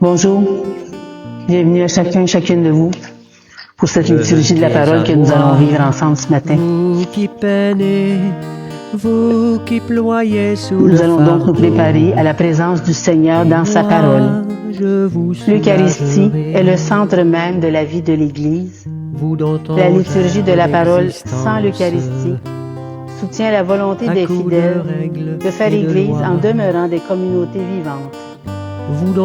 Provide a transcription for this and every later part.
Bonjour, bienvenue à chacun et chacune de vous pour cette liturgie de la parole que nous allons vivre ensemble ce matin. Vous qui peinez, vous qui ployez sous Nous le allons donc nous fardeau, préparer à la présence du Seigneur dans sa parole. L'Eucharistie est le centre même de la vie de l'Église. La liturgie de la parole sans l'Eucharistie soutient la volonté des fidèles de faire Église en demeurant des communautés vivantes.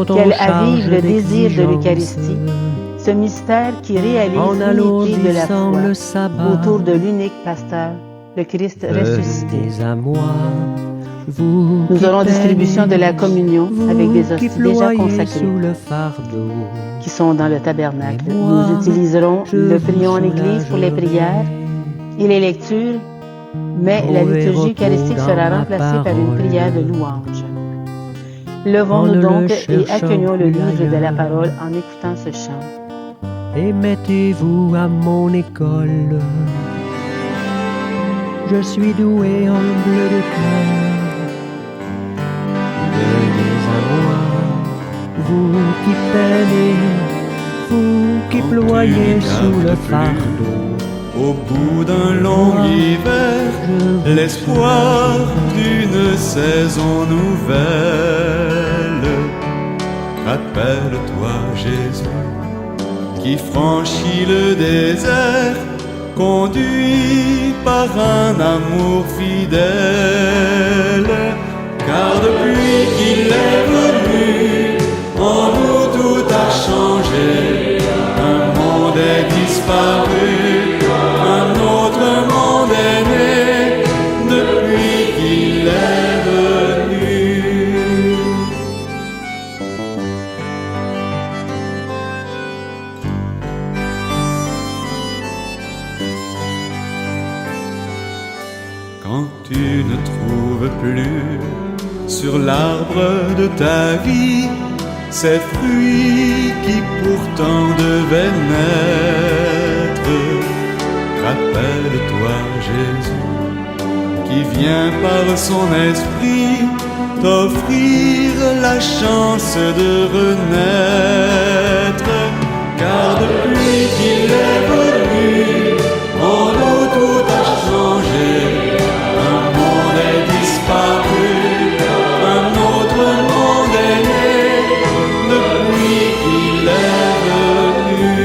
Qu'elle avive le désir de l'Eucharistie, ce mystère qui réalise l'unité de la foi autour de l'unique pasteur, le Christ ressuscité. Nous aurons distribution de la communion avec des hosties déjà consacrées qui sont dans le tabernacle. Nous utiliserons le prions en Église pour les prières et les lectures, mais la liturgie eucharistique sera remplacée par une prière de louange. Levons-nous donc et accueillons le livre de la parole en écoutant ce chant. Et mettez-vous à mon école. Je suis doué, humble de cœur. Venez à moi, vous qui peinez, vous qui ployez sous le fardeau. Au bout d'un long hiver, l'espoir d'une saison nouvelle. Rappelle-toi Jésus, qui franchit le désert, conduit par un amour fidèle. Car depuis qu'il est venu, en nous tout a changé. Un monde est disparu, un autre monde est né, depuis qu'il est venu. Quand tu ne trouves plus sur l'arbre de ta vie ces fruits qui pourtant devaient naître, rappelle-toi Jésus, qui vient par son esprit t'offrir la chance de renaître. Car depuis qu'il est venu, en nous tout a changé. Un monde est disparu, un autre monde est né, depuis qu'il est venu.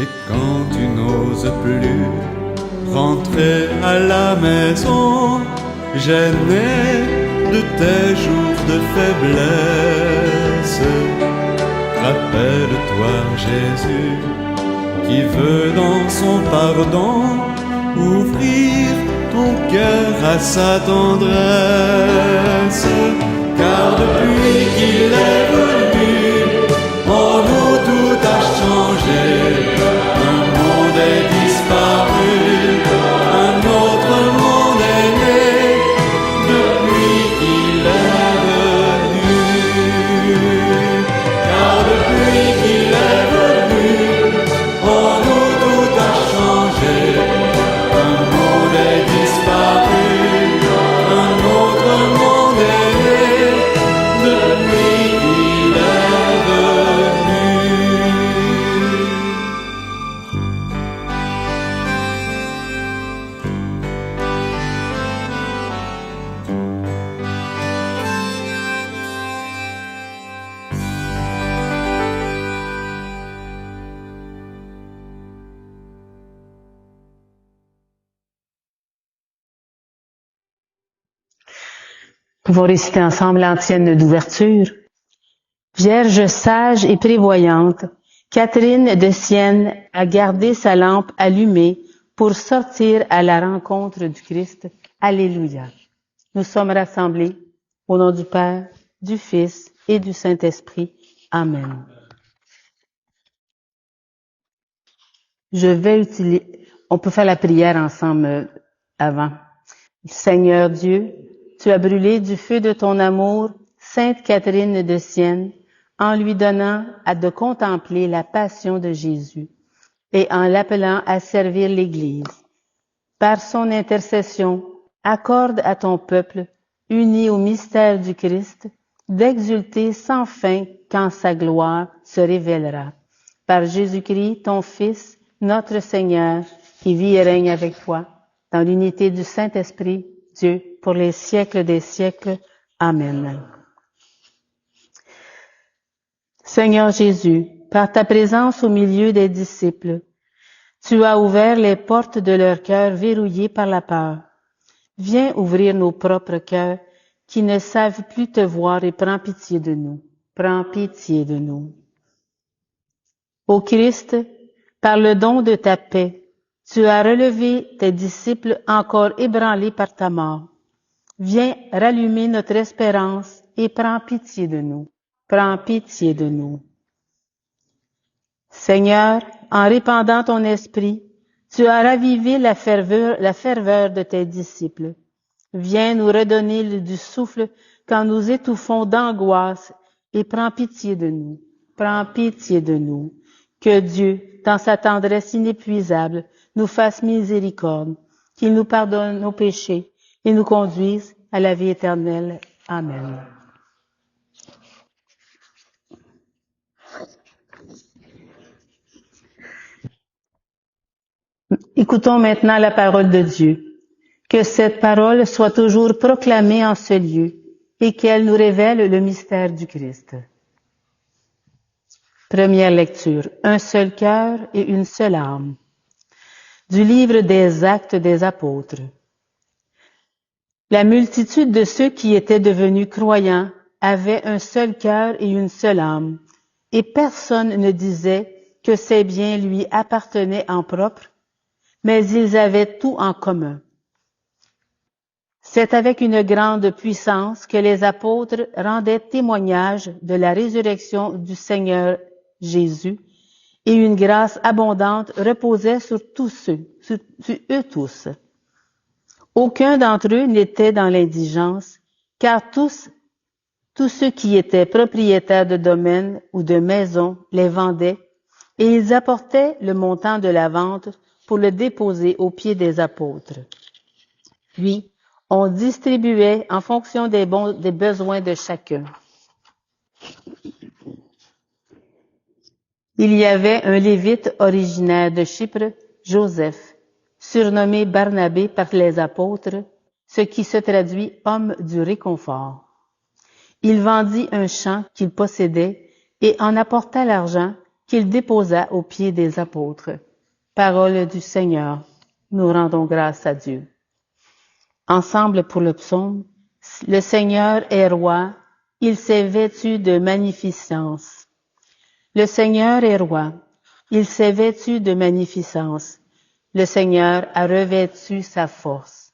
Et quand tu n'oses plus rentrer à la maison, gêné de tes jours de faiblesse, rappelle-toi Jésus, qui veut dans son pardon ouvrir ton cœur à sa tendresse. Car depuis qu'il est venu, en nous tout a changé. Un monde est disparu, un autre monde est né, depuis qu'il est venu. Car depuis qu'il est venu, en nous tout a changé. Un monde est disparu, un autre monde est né, depuis qu'il est venu. Nous pouvons réciter ensemble l'antienne d'ouverture. Vierge sage et prévoyante, Catherine de Sienne a gardé sa lampe allumée pour sortir à la rencontre du Christ. Alléluia. Nous sommes rassemblés au nom du Père, du Fils et du Saint-Esprit. Amen. On peut faire la prière ensemble avant. Seigneur Dieu, tu as brûlé du feu de ton amour Sainte Catherine de Sienne, en lui donnant de contempler la passion de Jésus et en l'appelant à servir l'Église. Par son intercession, accorde à ton peuple, uni au mystère du Christ, d'exulter sans fin quand sa gloire se révélera. Par Jésus-Christ, ton Fils, notre Seigneur, qui vit et règne avec toi, dans l'unité du Saint-Esprit, Dieu, pour les siècles des siècles. Amen. Seigneur Jésus, par ta présence au milieu des disciples, tu as ouvert les portes de leur cœur verrouillées par la peur. Viens ouvrir nos propres cœurs qui ne savent plus te voir et prends pitié de nous. Prends pitié de nous. Ô Christ, par le don de ta paix, tu as relevé tes disciples encore ébranlés par ta mort. Viens rallumer notre espérance et prends pitié de nous. Prends pitié de nous. Seigneur, en répandant ton esprit, tu as ravivé la ferveur de tes disciples. Viens nous redonner du souffle quand nous étouffons d'angoisse et prends pitié de nous. Prends pitié de nous. Que Dieu, dans sa tendresse inépuisable, nous fasse miséricorde, qu'il nous pardonne nos péchés et nous conduise à la vie éternelle. Amen. Écoutons maintenant la parole de Dieu. Que cette parole soit toujours proclamée en ce lieu et qu'elle nous révèle le mystère du Christ. Première lecture. Un seul cœur et une seule âme. Du livre des Actes des Apôtres. La multitude de ceux qui étaient devenus croyants avait un seul cœur et une seule âme, et personne ne disait que ses biens lui appartenaient en propre, mais ils avaient tout en commun. C'est avec une grande puissance que les apôtres rendaient témoignage de la résurrection du Seigneur Jésus, et une grâce abondante reposait sur eux tous. Aucun d'entre eux n'était dans l'indigence, car tous ceux qui étaient propriétaires de domaines ou de maisons les vendaient, et ils apportaient le montant de la vente pour le déposer aux pieds des apôtres. Puis, on distribuait en fonction des besoins de chacun. Il y avait un Lévite originaire de Chypre, Joseph, surnommé Barnabé par les apôtres, ce qui se traduit « homme du réconfort ». Il vendit un champ qu'il possédait et en apporta l'argent qu'il déposa aux pieds des apôtres. Parole du Seigneur, nous rendons grâce à Dieu. Ensemble pour le psaume, le Seigneur est roi, il s'est vêtu de magnificence. Le Seigneur est roi, il s'est vêtu de magnificence. Le Seigneur a revêtu sa force.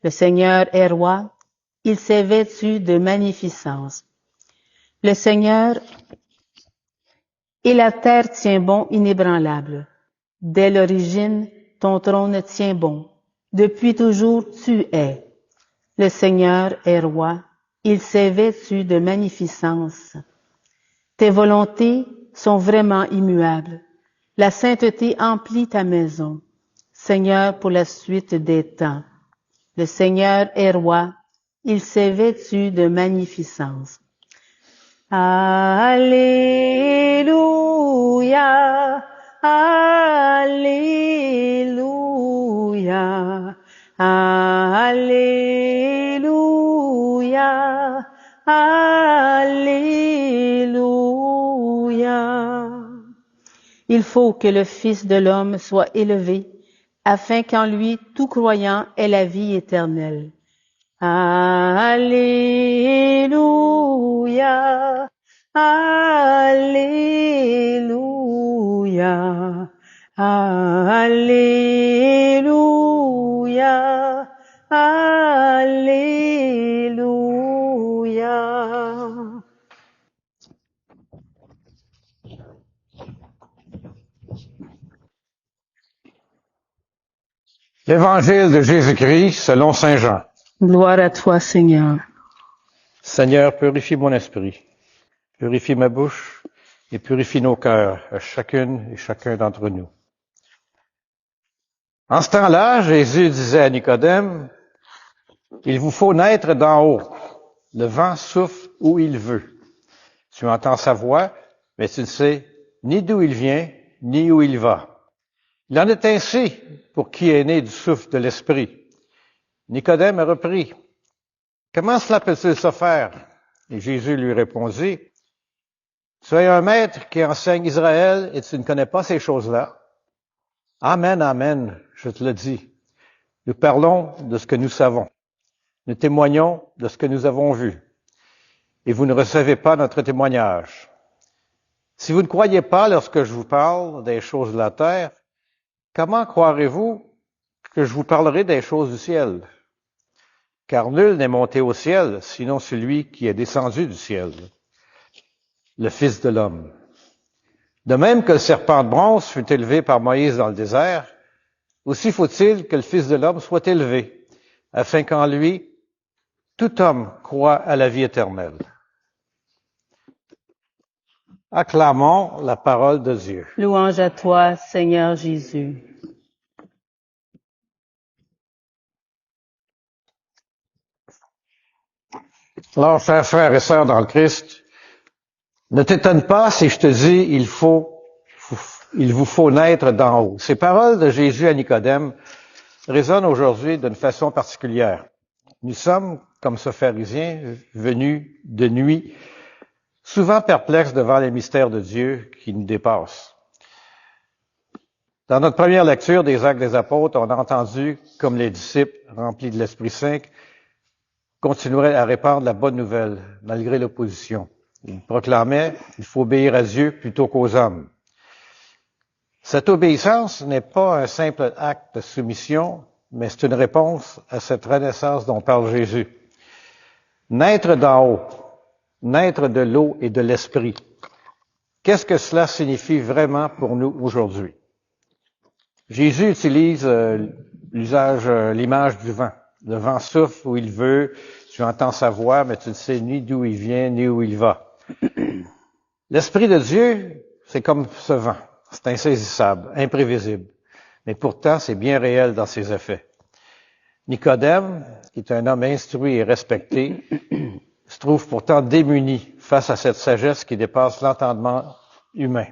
Le Seigneur est roi, il s'est vêtu de magnificence. Le Seigneur et la terre tient bon inébranlable. Dès l'origine, ton trône tient bon. Depuis toujours, tu es. Le Seigneur est roi, il s'est vêtu de magnificence. Tes volontés sont vraiment immuables. La sainteté emplit ta maison. Seigneur, pour la suite des temps. Le Seigneur est roi, il s'est vêtu de magnificence. Alléluia, Alléluia, Alléluia, Alléluia. Il faut que le Fils de l'homme soit élevé, afin qu'en lui tout croyant ait la vie éternelle. Alléluia, Alléluia, Alléluia, Alléluia. L'Évangile de Jésus-Christ selon saint Jean. Gloire à toi, Seigneur. Seigneur, purifie mon esprit, purifie ma bouche et purifie nos cœurs, à chacune et chacun d'entre nous. En ce temps-là, Jésus disait à Nicodème, « Il vous faut naître d'en haut. Le vent souffle où il veut. Tu entends sa voix, mais tu ne sais ni d'où il vient, ni où il va. Il en est ainsi pour qui est né du souffle de l'Esprit. » Nicodème a repris, « Comment cela peut-il se faire? » Et Jésus lui répondit, « Tu es un maître qui enseigne Israël et tu ne connais pas ces choses-là. Amen, amen, je te le dis. Nous parlons de ce que nous savons. Nous témoignons de ce que nous avons vu. Et vous ne recevez pas notre témoignage. Si vous ne croyez pas lorsque je vous parle des choses de la terre, comment croirez-vous que je vous parlerai des choses du ciel? Car nul n'est monté au ciel, sinon celui qui est descendu du ciel, le Fils de l'homme. De même que le serpent de bronze fut élevé par Moïse dans le désert, aussi faut-il que le Fils de l'homme soit élevé, afin qu'en lui, tout homme croit à la vie éternelle. Acclamons la parole de Dieu. Louange à toi, Seigneur Jésus. Alors, chers frères et sœurs dans le Christ, ne t'étonne pas si je te dis, il vous faut naître d'en haut. Ces paroles de Jésus à Nicodème résonnent aujourd'hui d'une façon particulière. Nous sommes, comme ce pharisien, venus de nuit, souvent perplexes devant les mystères de Dieu qui nous dépassent. Dans notre première lecture des Actes des Apôtres, on a entendu, comme les disciples remplis de l'Esprit Saint, continueraient à répandre la bonne nouvelle, malgré l'opposition. Ils proclamaient qu'il faut obéir à Dieu plutôt qu'aux hommes. Cette obéissance n'est pas un simple acte de soumission, mais c'est une réponse à cette renaissance dont parle Jésus. Naître d'en haut, naître de l'eau et de l'esprit. Qu'est-ce que cela signifie vraiment pour nous aujourd'hui? Jésus utilise l'image du vent. Le vent souffle où il veut, tu entends sa voix, mais tu ne sais ni d'où il vient, ni où il va. L'Esprit de Dieu, c'est comme ce vent. C'est insaisissable, imprévisible. Mais pourtant, c'est bien réel dans ses effets. Nicodème, qui est un homme instruit et respecté, se trouve pourtant démuni face à cette sagesse qui dépasse l'entendement humain.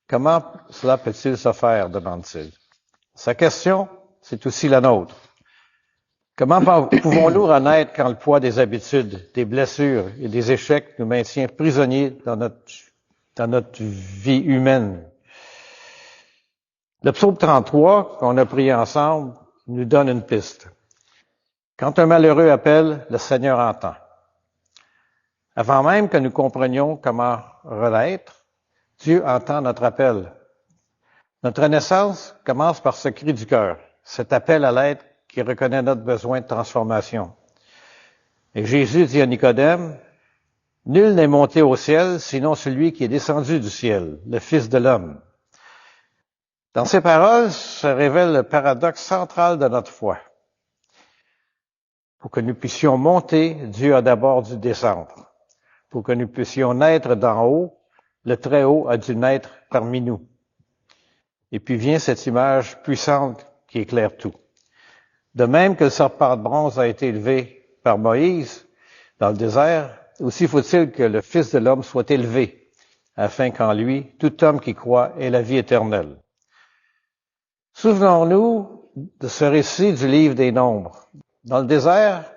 Comment cela peut-il se faire, demande-t-il. Sa question, c'est aussi la nôtre. Comment pouvons-nous renaître quand le poids des habitudes, des blessures et des échecs nous maintient prisonniers dans notre vie humaine? Le psaume 33, qu'on a prié ensemble, nous donne une piste. Quand un malheureux appelle, le Seigneur entend. Avant même que nous comprenions comment renaître, Dieu entend notre appel. Notre renaissance commence par ce cri du cœur, cet appel à l'aide qui reconnaît notre besoin de transformation. Et Jésus dit à Nicodème, « Nul n'est monté au ciel, sinon celui qui est descendu du ciel, le Fils de l'homme. » Dans ces paroles se révèle le paradoxe central de notre foi. Pour que nous puissions monter, Dieu a d'abord dû descendre. Pour que nous puissions naître d'en haut, le Très-Haut a dû naître parmi nous. Et puis vient cette image puissante qui éclaire tout. De même que le serpent de bronze a été élevé par Moïse dans le désert, aussi faut-il que le Fils de l'homme soit élevé, afin qu'en lui, tout homme qui croit ait la vie éternelle. Souvenons-nous de ce récit du livre des Nombres. Dans le désert,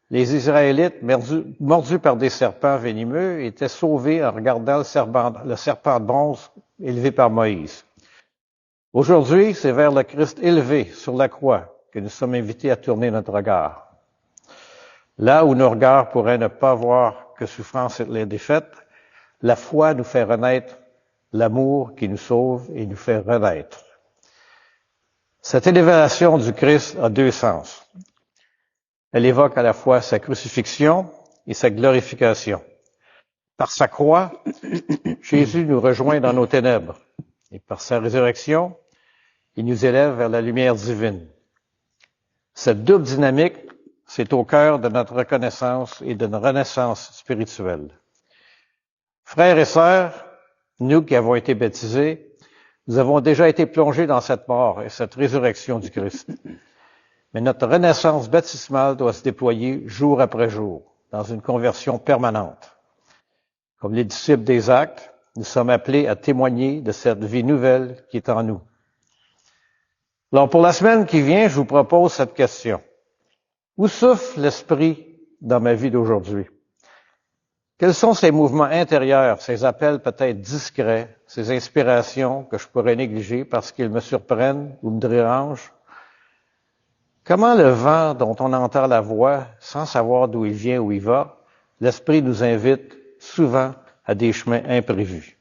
les Israélites, mordus par des serpents venimeux, étaient sauvés en regardant le serpent de bronze élevé par Moïse. Aujourd'hui, c'est vers le Christ élevé sur la croix que nous sommes invités à tourner notre regard. Là où nos regards pourraient ne pas voir que souffrance et les défaites, la foi nous fait renaître l'amour qui nous sauve et nous fait renaître. Cette élévation du Christ a deux sens. Elle évoque à la fois sa crucifixion et sa glorification. Par sa croix, Jésus nous rejoint dans nos ténèbres, et par sa résurrection, il nous élève vers la lumière divine. Cette double dynamique c'est au cœur de notre reconnaissance et de notre renaissance spirituelle. Frères et sœurs, nous qui avons été baptisés, nous avons déjà été plongés dans cette mort et cette résurrection du Christ. Mais notre renaissance baptismale doit se déployer jour après jour, dans une conversion permanente. Comme les disciples des Actes, nous sommes appelés à témoigner de cette vie nouvelle qui est en nous. Alors, pour la semaine qui vient, je vous propose cette question. Où souffle l'Esprit dans ma vie d'aujourd'hui? Quels sont ces mouvements intérieurs, ces appels peut-être discrets, ces inspirations que je pourrais négliger parce qu'ils me surprennent ou me dérangent? Comment le vent dont on entend la voix, sans savoir d'où il vient, où il va, l'Esprit nous invite souvent à des chemins imprévus.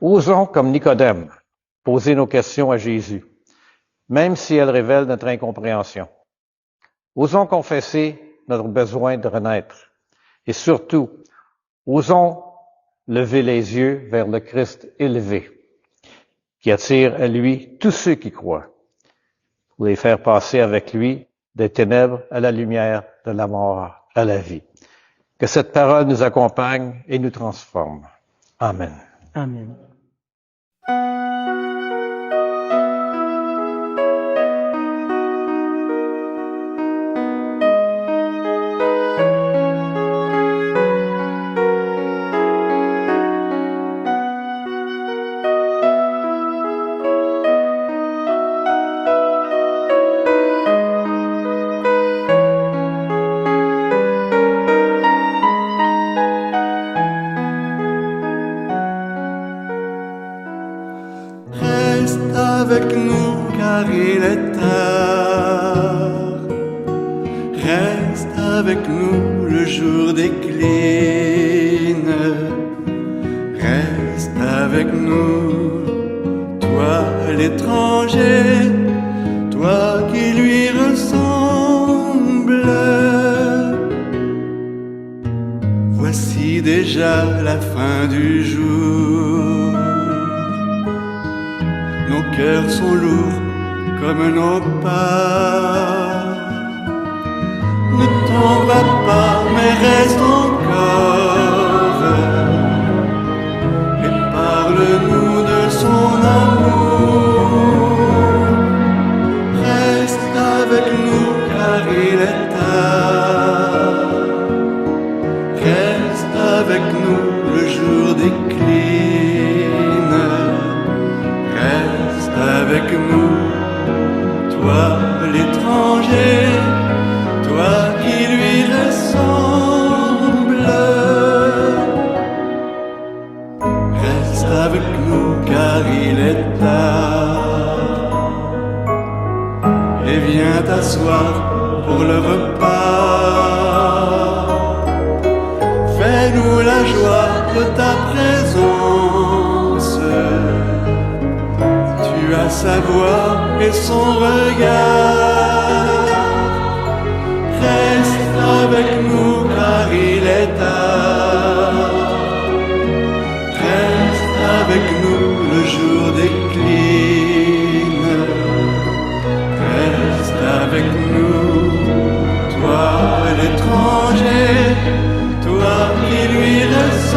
Osons, comme Nicodème, poser nos questions à Jésus, même si elles révèlent notre incompréhension. Osons confesser notre besoin de renaître. Et surtout, osons lever les yeux vers le Christ élevé, qui attire à lui tous ceux qui croient, pour les faire passer avec lui des ténèbres à la lumière, de la mort à la vie. Que cette parole nous accompagne et nous transforme. Amen. Amen. Avec nous car il est tard. Reste avec nous, le jour décline. Reste avec nous, toi l'étranger, toi qui lui ressembles. Voici déjà la fin du jour. Nos cœurs sont lourds comme nos pas. Ne t'en vas pas, mais reste encore. Et parle-nous de son amour. Reste avec nous car il est tard. Reste avec nous, le jour décline. Reste avec nous, toi l'étranger, toi qui lui ressemble. Reste avec nous car il est tard. Et viens t'asseoir pour le repas. Fais-nous la joie de ta présence. Tu as sa voix et son regard. Reste avec nous car il est tard. Reste avec nous, le jour décline. Reste avec nous, toi l'étranger, toi qui lui ressemble.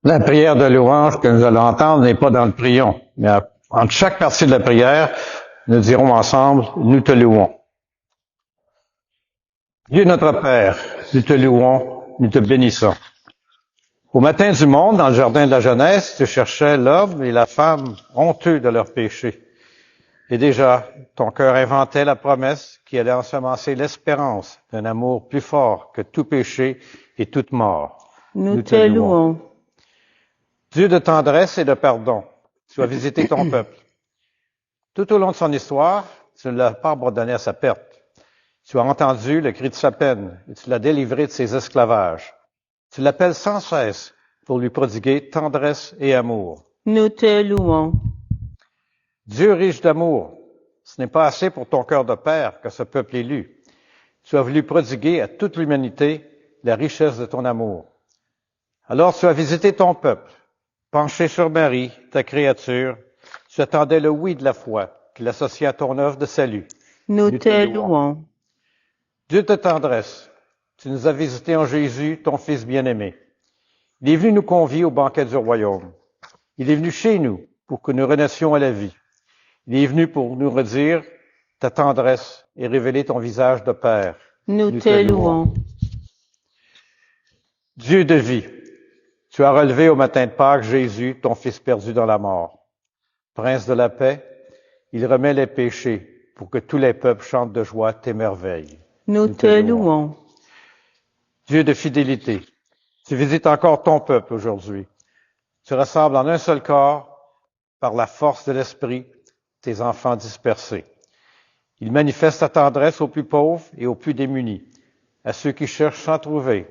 La prière de louange que nous allons entendre n'est pas dans le prion, mais entre chaque partie de la prière, nous dirons ensemble, nous te louons. Dieu notre Père, nous te louons, nous te bénissons. Au matin du monde, dans le jardin de la jeunesse, tu cherchais l'homme et la femme honteux de leurs péchés. Et déjà, ton cœur inventait la promesse qui allait ensemencer l'espérance d'un amour plus fort que tout péché et toute mort. Nous te louons. Dieu de tendresse et de pardon, tu as visité ton peuple. Tout au long de son histoire, tu ne l'as pas abandonné à sa perte. Tu as entendu le cri de sa peine et tu l'as délivré de ses esclavages. Tu l'appelles sans cesse pour lui prodiguer tendresse et amour. Nous te louons. Dieu riche d'amour, ce n'est pas assez pour ton cœur de père que ce peuple élu. Tu as voulu prodiguer à toute l'humanité la richesse de ton amour. Alors tu as visité ton peuple, penché sur Marie, ta créature. Tu attendais le oui de la foi qui l'associait à ton œuvre de salut. Nous te louons. Dieu de tendresse, tu nous as visités en Jésus, ton Fils bien-aimé. Il est venu nous convier au banquet du royaume. Il est venu chez nous pour que nous renaissions à la vie. Il est venu pour nous redire ta tendresse et révéler ton visage de Père. Nous te louons. Dieu de vie, tu as relevé au matin de Pâques Jésus, ton Fils perdu dans la mort. Prince de la paix, il remet les péchés pour que tous les peuples chantent de joie tes merveilles. Nous te louons. Dieu de fidélité, tu visites encore ton peuple aujourd'hui. Tu rassembles en un seul corps, par la force de l'Esprit, tes enfants dispersés. Il manifeste ta tendresse aux plus pauvres et aux plus démunis, à ceux qui cherchent sans trouver,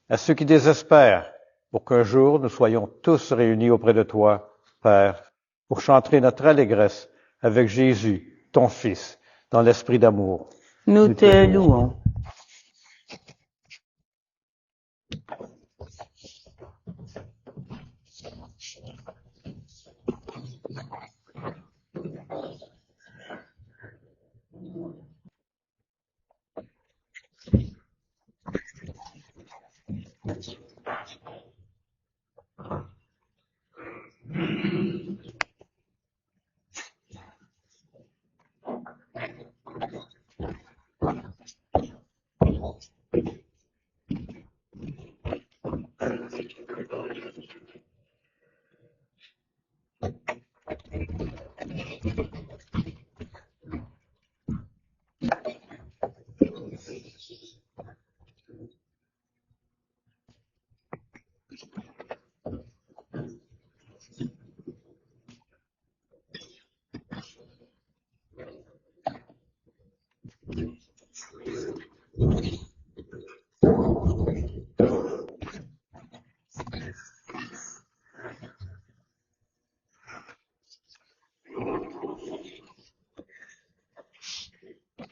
à ceux qui désespèrent, pour qu'un jour nous soyons tous réunis auprès de toi, Père, pour chanter notre allégresse avec Jésus, ton Fils, dans l'esprit d'amour. Nous te louons.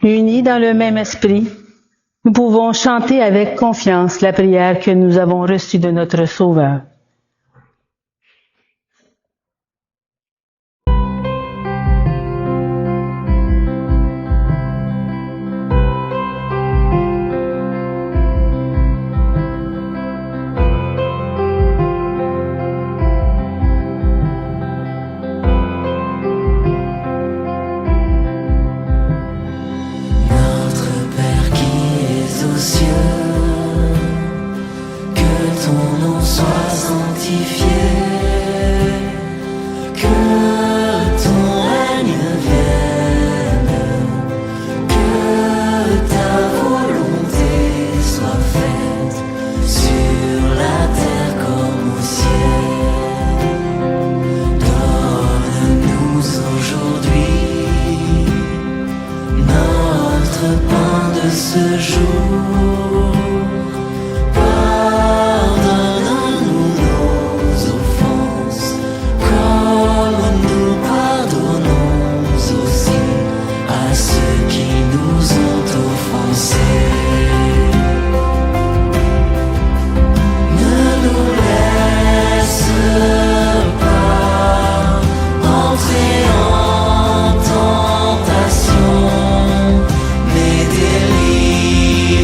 Unis dans le même esprit, nous pouvons chanter avec confiance la prière que nous avons reçue de notre Sauveur. Mais délivrons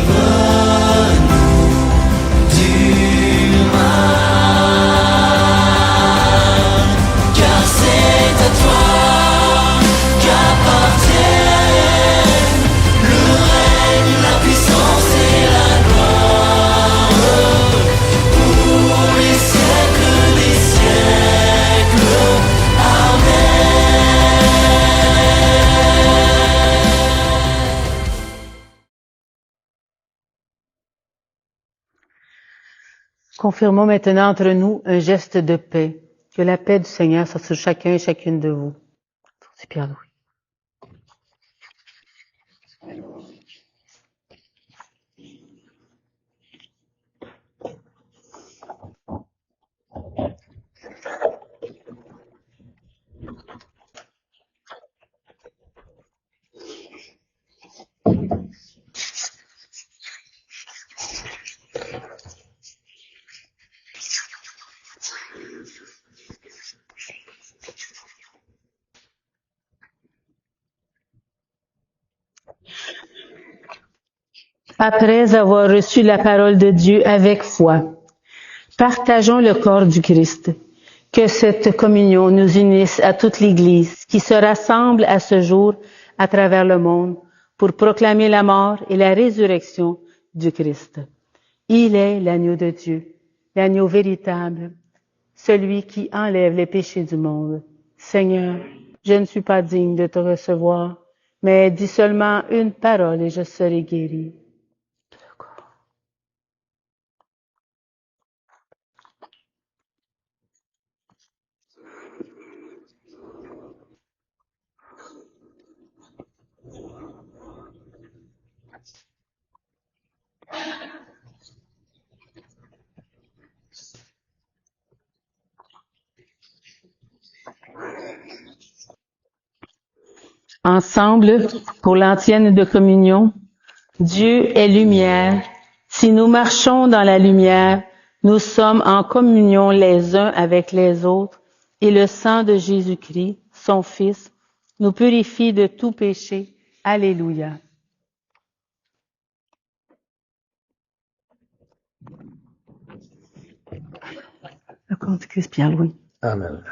Confirmons maintenant entre nous un geste de paix. Que la paix du Seigneur soit sur chacun et chacune de vous. C'est Pierre-Louis. Après avoir reçu la parole de Dieu avec foi, partageons le corps du Christ. Que cette communion nous unisse à toute l'Église qui se rassemble à ce jour à travers le monde pour proclamer la mort et la résurrection du Christ. Il est l'agneau de Dieu, l'agneau véritable, celui qui enlève les péchés du monde. Seigneur, je ne suis pas digne de te recevoir, mais dis seulement une parole et je serai guéri. Ensemble, pour l'antienne de communion, Dieu est lumière. Si nous marchons dans la lumière, nous sommes en communion les uns avec les autres et le sang de Jésus-Christ, son Fils, nous purifie de tout péché. Alléluia. Le corps du Christ, Pierre-Louis. Amen.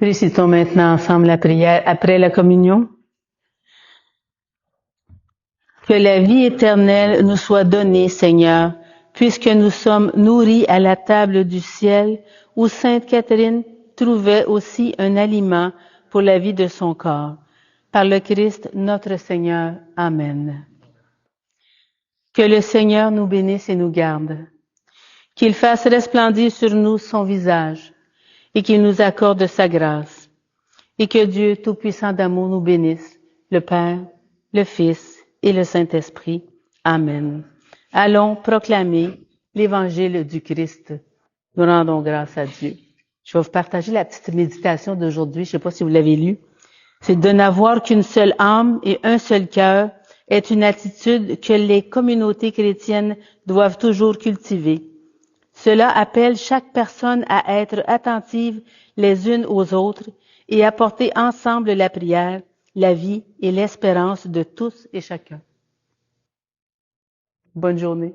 Récitons maintenant ensemble la prière après la communion. Que la vie éternelle nous soit donnée, Seigneur, puisque nous sommes nourris à la table du ciel, où Sainte Catherine trouvait aussi un aliment pour la vie de son corps. Par le Christ notre Seigneur. Amen. Que le Seigneur nous bénisse et nous garde. Qu'il fasse resplendir sur nous son visage et qu'il nous accorde sa grâce. Et que Dieu Tout-Puissant d'amour nous bénisse, le Père, le Fils et le Saint-Esprit. Amen. Allons proclamer l'Évangile du Christ. Nous rendons grâce à Dieu. Je vais vous partager la petite méditation d'aujourd'hui. Je ne sais pas si vous l'avez lu. C'est de n'avoir qu'une seule âme et un seul cœur est une attitude que les communautés chrétiennes doivent toujours cultiver. Cela appelle chaque personne à être attentive les unes aux autres et à porter ensemble la prière, la vie et l'espérance de tous et chacun. Bonne journée.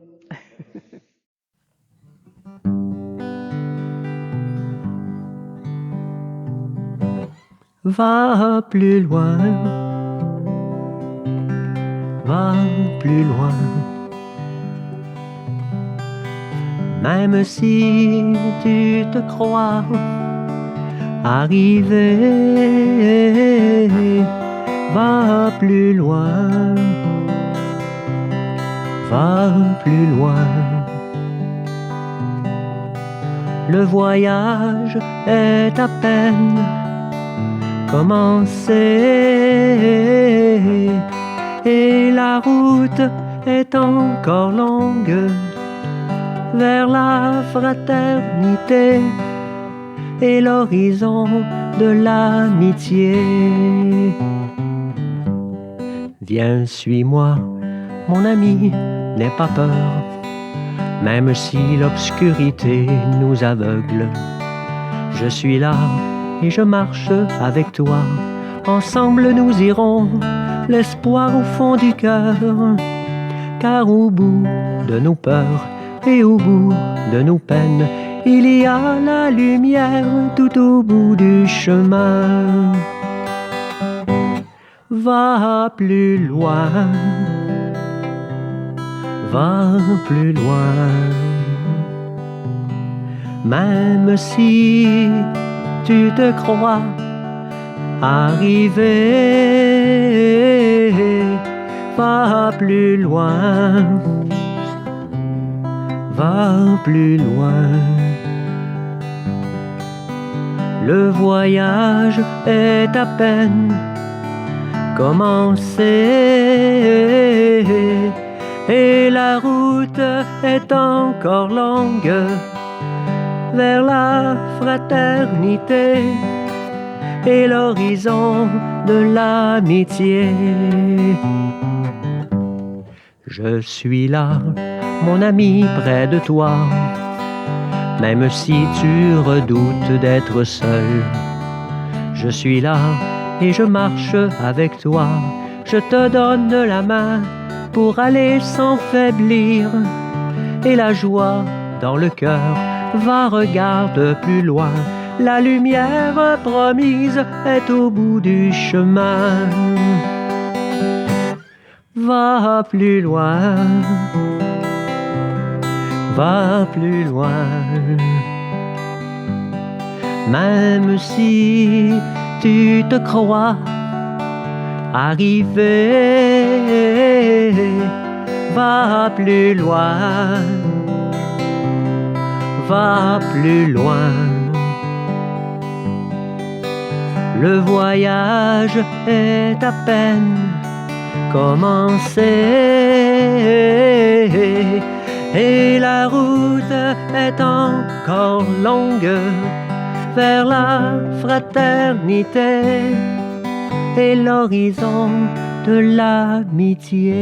Va plus loin, va plus loin. Même si tu te crois arrivé, va plus loin, va plus loin. Le voyage est à peine commencé et la route est encore longue vers la fraternité et l'horizon de l'amitié. Viens, suis-moi, mon ami, n'aie pas peur, même si l'obscurité nous aveugle. Je suis là et je marche avec toi. Ensemble nous irons, l'espoir au fond du cœur, car au bout de nos peurs et au bout de nos peines, il y a la lumière tout au bout du chemin. Va plus loin, va plus loin. Même si tu te crois arrivé, va plus loin, va plus loin. Le voyage est à peine commencé et la route est encore longue vers la fraternité et l'horizon de l'amitié. Je suis là, mon ami, près de toi, même si tu redoutes d'être seul. Je suis là et je marche avec toi. Je te donne la main pour aller sans faiblir. Et la joie dans le cœur, va, regarde plus loin. La lumière promise est au bout du chemin. Va plus loin, va plus loin. Même si tu te crois arrivé, va plus loin, va plus loin. Le voyage est à peine commencé et la route est encore longue vers la fraternité et l'horizon de l'amitié.